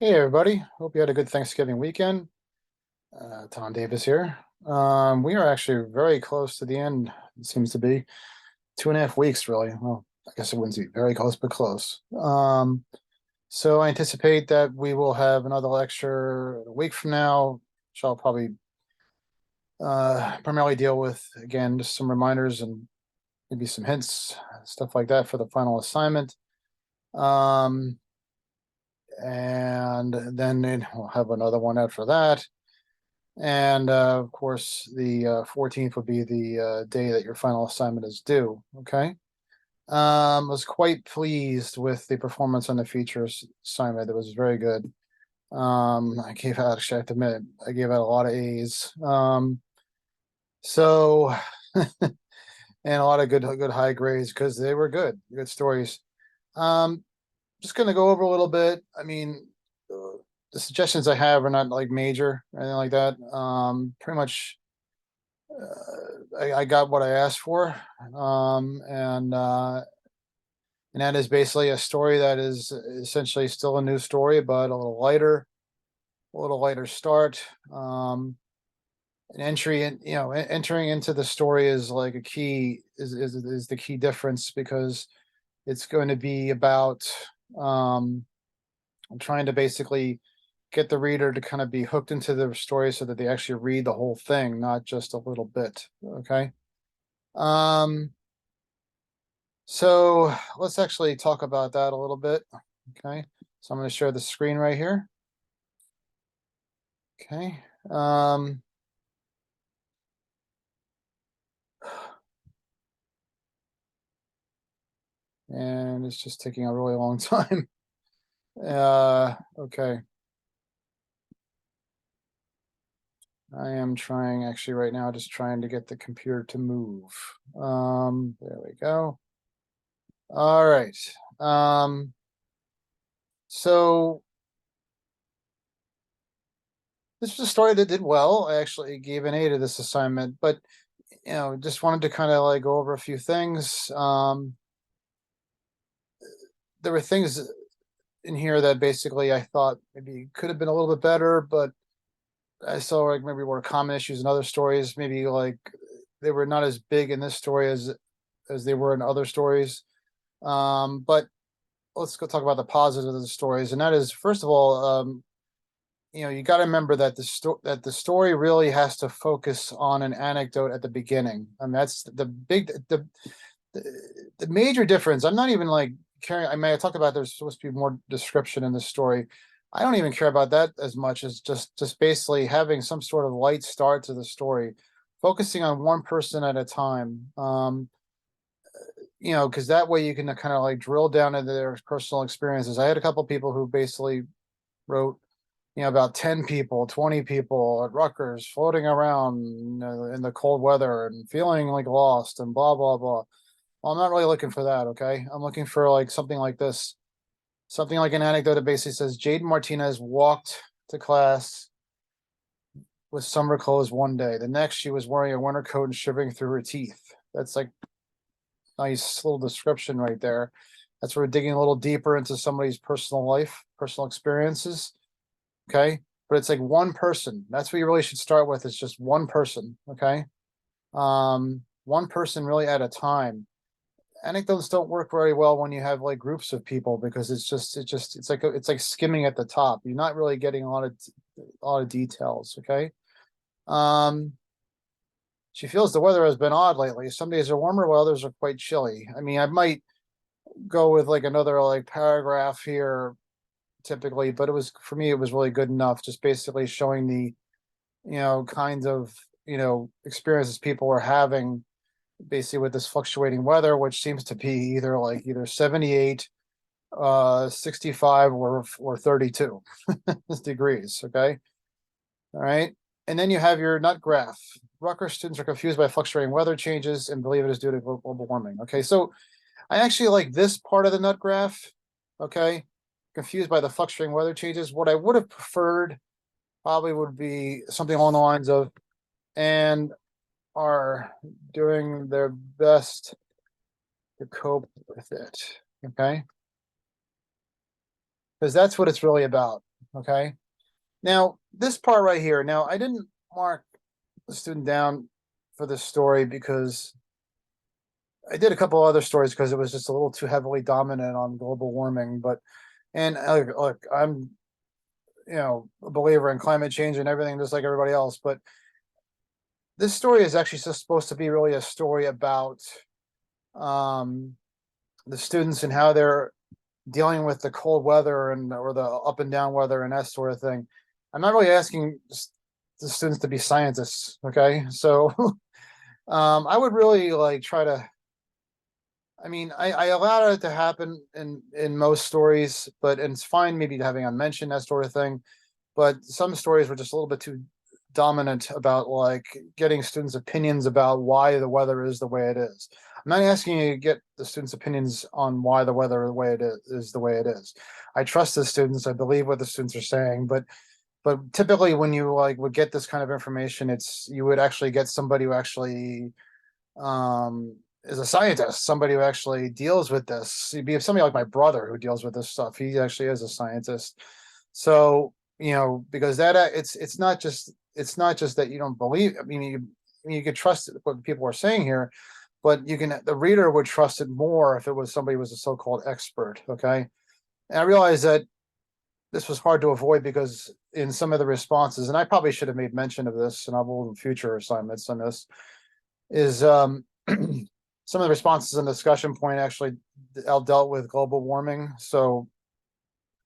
Hey everybody, hope you had a good Thanksgiving weekend. Tom Davis here. We are actually very close to the end. It seems to be 2.5 weeks, really. Well, I guess it wouldn't be very close, but close. So I anticipate that we will have another lecture a week from now, which I'll probably primarily deal with again, just some reminders and maybe some hints, stuff like that for the final assignment. Um, and then we'll have another one after that. And of course, the 14th would be the day that your final assignment is due. Okay. Was quite pleased with the performance on the features assignment. It was very good. I gave out, actually, I have to admit, I gave out a lot of A's. So, and a lot of good high grades because they were good stories. Um, just going to go over a little bit. I mean, the suggestions I have are not like major or anything like that. Pretty much I got what I asked for, and that is basically a story that is essentially still a new story, but a little lighter start. An entry in, entering into the story is like a key is the key difference because it's going to be about um, trying to basically get the reader to kind of be hooked into the story so that they actually read the whole thing, not just a little bit. Okay. Um, So let's actually talk about that a little bit. Okay. So I'm going to share the screen right here. Okay. And it's just taking a really long time. Okay. I am trying actually right now, just trying to get the computer to move. There we go. All right. So this was a story that did well. I actually gave an A to this assignment, but just wanted to kind of like go over a few things. There were things in here that basically I thought maybe could have been a little bit better, but I saw like maybe were common issues in other stories. Maybe like they were not as big in this story as they were in other stories. But let's go talk about the positives of the stories, and that is first of all, you got to remember that the story really has to focus on an anecdote at the beginning. I mean, that's the major difference. I'm not even like caring. I mean, I talked about there's supposed to be more description in the story. I don't even care about that as much as just basically having some sort of light start to the story, focusing on one person at a time. Because that way you can kind of like drill down into their personal experiences. I had a couple people who basically wrote, about 10 people, 20 people at Rutgers floating around, in the cold weather and feeling like lost and blah, blah, blah. Well, I'm not really looking for that. Okay. I'm looking for like something like this, something like an anecdote that basically says Jaden Martinez walked to class with summer clothes one day. The next, she was wearing a winter coat and shivering through her teeth. That's like nice little description right there. That's where we're digging a little deeper into somebody's personal life, personal experiences. Okay. But it's like one person. That's what you really should start with. It's just one person. Okay. One person really at a time. Anecdotes don't work very well when you have like groups of people because it's like skimming at the top. You're not really getting a lot of details. Okay. Um, she feels the weather has been odd lately. Some days are warmer, while others are quite chilly. I mean, I might go with like another like paragraph here typically, but it was for me, it was really good enough. Just basically showing the, kinds of, experiences people were having basically with this fluctuating weather, which seems to be either 78, 65 or 32 degrees. Okay. All right. And then you have your nut graph. Rutgers students are confused by fluctuating weather changes and believe it is due to global warming. Okay. So I actually like this part of the nut graph. Okay. Confused by the fluctuating weather changes. What I would have preferred probably would be something along the lines of, and are doing their best to cope with it. Okay. Because that's what it's really about. Okay. Now, this part right here, now I didn't mark the student down for this story because I did a couple other stories because it was just a little too heavily dominant on global warming. But, and look, I'm, a believer in climate change and everything, just like everybody else. But this story is actually just supposed to be really a story about um, the students and how they're dealing with the cold weather and or the up and down weather and that sort of thing. I'm not really asking the students to be scientists. Okay, so I would really like try to. I mean, I allowed it to happen in most stories, but and it's fine maybe having unmentioned that sort of thing. But some stories were just a little bit too dominant about like getting students' opinions about why the weather is the way it is. I'm not asking you to get the students' opinions on why the weather the way it is the way it is. I trust the students. I believe what the students are saying, but typically when you like would get this kind of information, it's you would actually get somebody who actually is a scientist, somebody who actually deals with this. It'd be somebody like my brother who deals with this stuff. He actually is a scientist. So, because that it's not just that you don't believe. I mean, you could trust what people are saying here, but the reader would trust it more if it was somebody who was a so-called expert. Okay. And I realize that this was hard to avoid because in some of the responses, and I probably should have made mention of this, and I will in future assignments on this, is some of the responses in the discussion point actually dealt with global warming. So,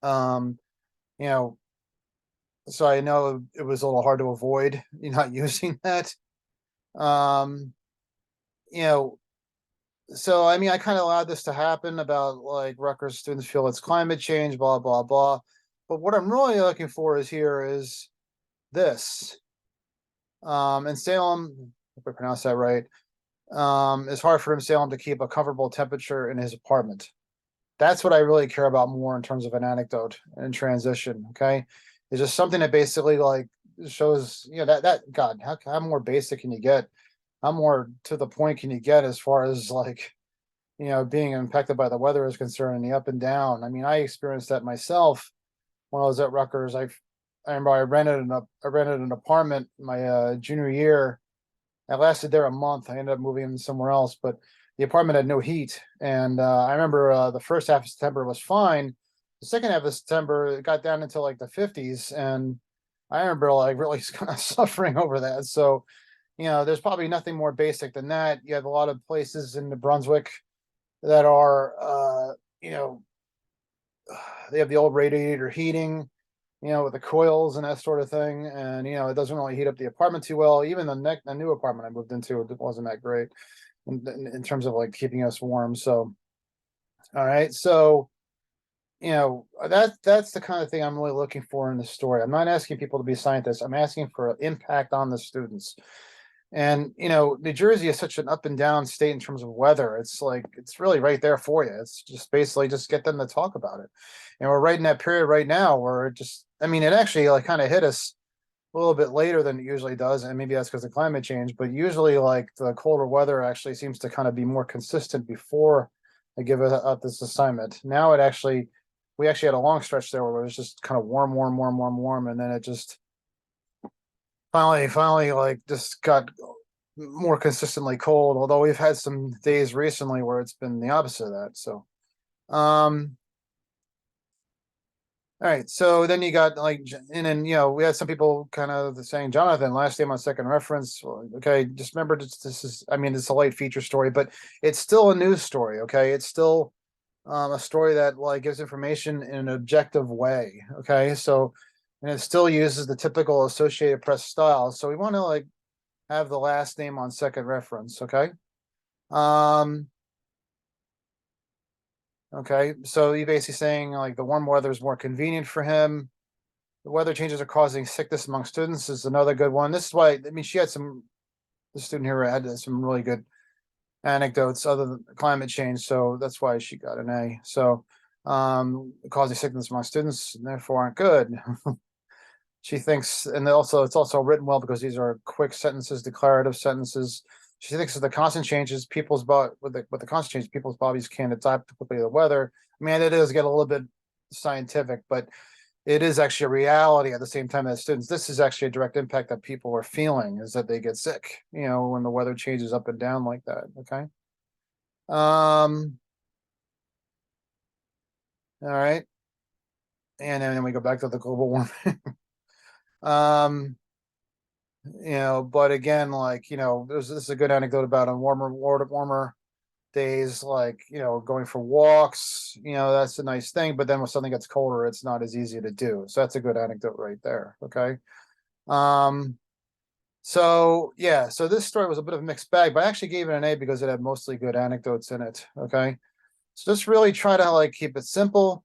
um, you know, so I know it was a little hard to avoid you not using that. Um, you know, so I mean, I kind of allowed this to happen about like Rutgers students feel it's climate change, blah blah blah. But what I'm really looking for is here is this. In Salem, if I pronounce that right, it's hard for him Salem to keep a comfortable temperature in his apartment. That's what I really care about more in terms of an anecdote and transition. Okay, it's just something that basically like shows that God, how more basic can you get? How more to the point can you get as far as like being impacted by the weather is concerned and the up and down? I mean, I experienced that myself when I was at Rutgers. I remember I rented an apartment my junior year. I lasted there a month. I ended up moving in somewhere else, but the apartment had no heat. And I remember the first half of September was fine. The second half of September, it got down into like the 50s. And I remember like really kind of suffering over that. So, there's probably nothing more basic than that. You have a lot of places in New Brunswick that are, you know, they have the old radiator heating, with the coils and that sort of thing. And, it doesn't really heat up the apartment too well. Even the new apartment I moved into, it wasn't that great in terms of like keeping us warm. So, all right. So, that's the kind of thing I'm really looking for in the story. I'm not asking people to be scientists. I'm asking for impact on the students. And New Jersey is such an up and down state in terms of weather. It's like it's really right there for you. It's just basically just get them to talk about it. And we're right in that period right now where I mean, it actually like kind of hit us a little bit later than it usually does, and maybe that's because of climate change. But usually, like the colder weather actually seems to kind of be more consistent before I give it up this assignment. Now we actually had a long stretch there where it was just kind of warm, warm, warm, warm, warm, and then it just finally like just got more consistently cold, although we've had some days recently where it's been the opposite of that. So um all right, so then you got like and then we had some people kind of saying, Jonathan, last name on second reference. Well, okay, just remember this is, I mean, it's a light feature story, but it's still a news story. Okay, it's still a story that like gives information in an objective way. Okay, so and it still uses the typical Associated Press style. So we want to like have the last name on second reference. Okay. Um, okay. So you're basically saying like the warm weather is more convenient for him. The weather changes are causing sickness among students is another good one. This is why, I mean, the student here had some really good anecdotes other than climate change. So that's why she got an A. So, causing sickness among students and therefore aren't good. She thinks, and also it's also written well because these are quick sentences, declarative sentences. She thinks that the constant changes people's with the constant changes people's bodies can't adapt quickly to the weather. I mean, it does get a little bit scientific, but it is actually a reality at the same time as students. This is actually a direct impact that people are feeling, is that they get sick, when the weather changes up and down like that. Okay. All right. And then we go back to the global warming. um, but again, like, this is a good anecdote about on warmer days, like, going for walks, that's a nice thing. But then when something gets colder, it's not as easy to do. So that's a good anecdote right there. Okay. So yeah, so this story was a bit of a mixed bag, but I actually gave it an A because it had mostly good anecdotes in it. Okay. So just really try to like keep it simple.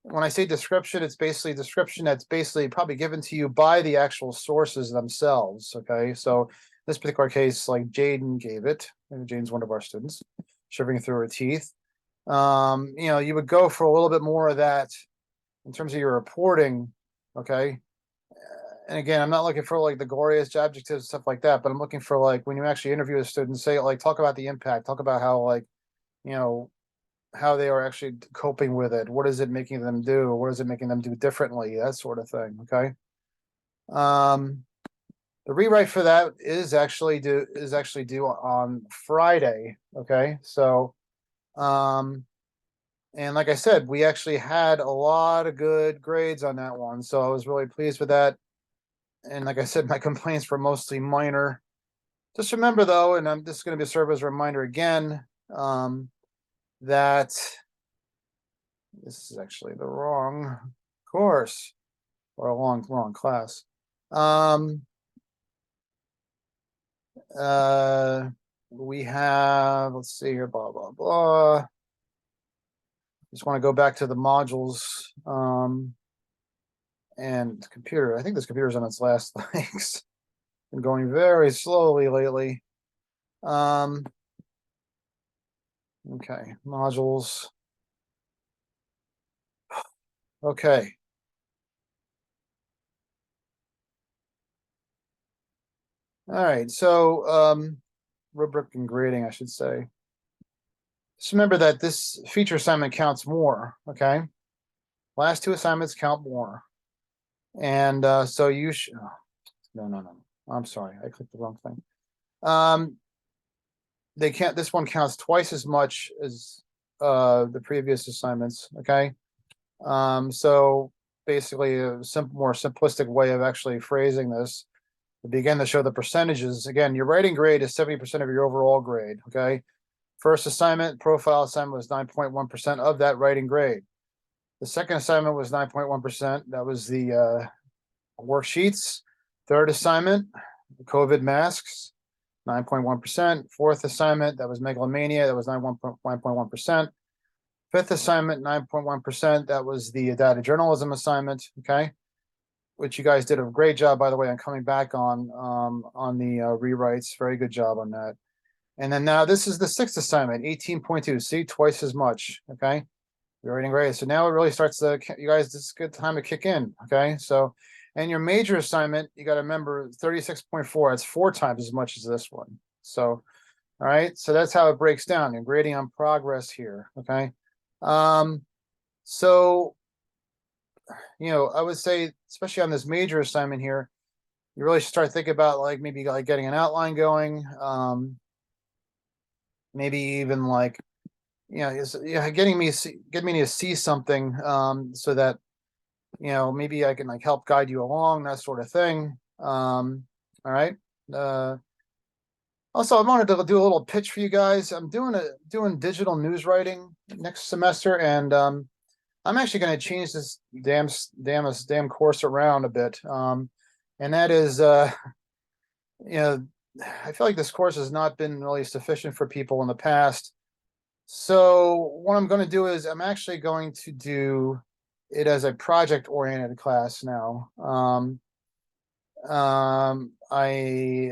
When I say description, it's basically description that's basically probably given to you by the actual sources themselves. Okay. So this particular case, like Jaden gave it, and Jaden's one of our students, shivering through her teeth. You would go for a little bit more of that in terms of your reporting. Okay. And again, I'm not looking for like the glorious adjectives, stuff like that, but I'm looking for like when you actually interview a student, say like talk about the impact, talk about how like, you know, how they are actually coping with it. What is it making them do? What is it making them do differently? That sort of thing. Okay. Um, the rewrite for that is actually due on Friday. Okay. So, and like I said, we actually had a lot of good grades on that one. So I was really pleased with that. And like I said, my complaints were mostly minor. Just remember though, and I'm just going to be serve as a reminder again, that this is actually the wrong course or a wrong class. We have, let's see here, blah, blah, blah. Just want to go back to the modules, and computer. I think this computer's on its last legs. Been going very slowly lately. Okay, modules. Okay. All right, so rubric and grading, I should say. Just remember that this feature assignment counts more, okay? Last two assignments count more. And so you should, no. I'm sorry, I clicked the wrong thing. This one counts twice as much as the previous assignments, okay? So basically a more simplistic way of actually phrasing this. To begin to show the percentages, again, your writing grade is 70% of your overall grade, okay? First assignment, profile assignment was 9.1% of that writing grade. The second assignment was 9.1%. That was the worksheets. Third assignment, COVID masks, 9.1%. Fourth assignment, that was megalomania, that was 9.1%. Fifth assignment, 9.1%. That was the data journalism assignment, okay? Which you guys did a great job, by the way, on coming back on the rewrites. Very good job on that. And then now this is the sixth assignment, 18.2. See, twice as much. Okay, you're writing great. So now it really starts to, you guys, this is a good time to kick in. Okay, so and your major assignment, you got to remember 36.4. That's 4 times as much as this one. So, all right, so that's how it breaks down. You're grading on progress here. Okay, so I would say, especially on this major assignment here, you really start thinking about like maybe like getting an outline going, maybe even like getting me to see something, so that maybe I can like help guide you along, that sort of thing. All right. Also, I wanted to do a little pitch for you guys. I'm doing digital news writing next semester, and I'm actually going to change this damn course around a bit. And that is, I feel like this course has not been really sufficient for people in the past. So what I'm going to do is I'm actually going to do it as a project-oriented class now. I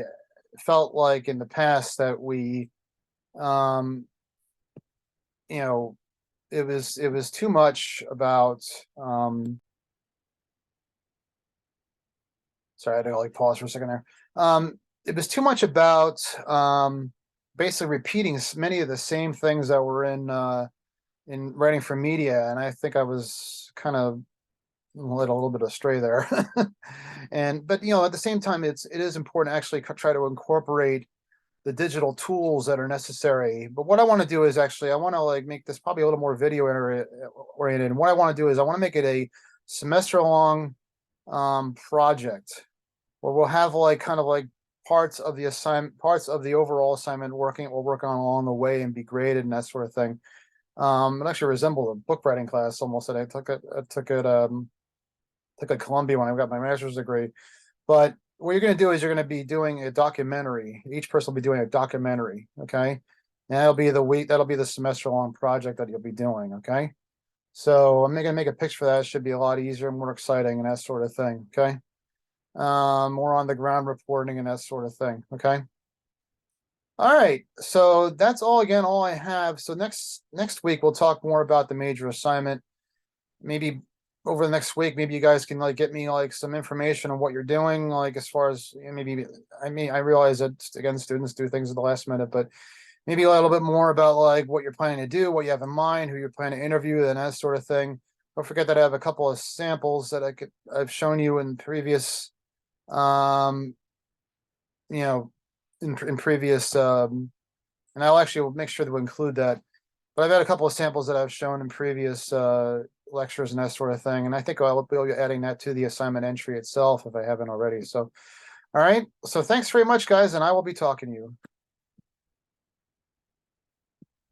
felt like in the past that we, it was too much about, sorry, I had to like pause for a second there. It was too much about basically repeating many of the same things that were in writing for media, and I think I was kind of led a little bit astray there. And, but at the same time, it is important to actually try to incorporate the digital tools that are necessary. But what I want to do is actually, I want to like make this probably a little more video oriented. And what I want to do is I want to make it a semester long project where we'll have like kind of like parts of the overall assignment we'll work on along the way and be graded and that sort of thing. It actually resembled a book writing class almost that I took at Columbia when I got my master's degree. But what you're going to do is you're going to be doing a documentary. Each person will be doing a documentary. Okay. And that'll be the semester long project that you'll be doing. Okay. So I'm going to make a pitch for that. It should be a lot easier, more exciting, and that sort of thing. Okay. More on the ground reporting and that sort of thing. Okay. All right. So that's all I have. So next week, we'll talk more about the major assignment. Maybe over the next week, maybe you guys can like get me like some information on what you're doing, like as far as maybe, I realize that again, students do things at the last minute, but maybe a little bit more about like what you're planning to do, what you have in mind, who you're planning to interview, and that sort of thing. Don't forget that I have a couple of samples that I've shown you in previous, um, in previous, and I'll actually make sure to include that. But I've had a couple of samples that I've shown in previous lectures and that sort of thing. And I think I'll be adding that to the assignment entry itself if I haven't already. So, all right. So thanks very much, guys. And I will be talking to you.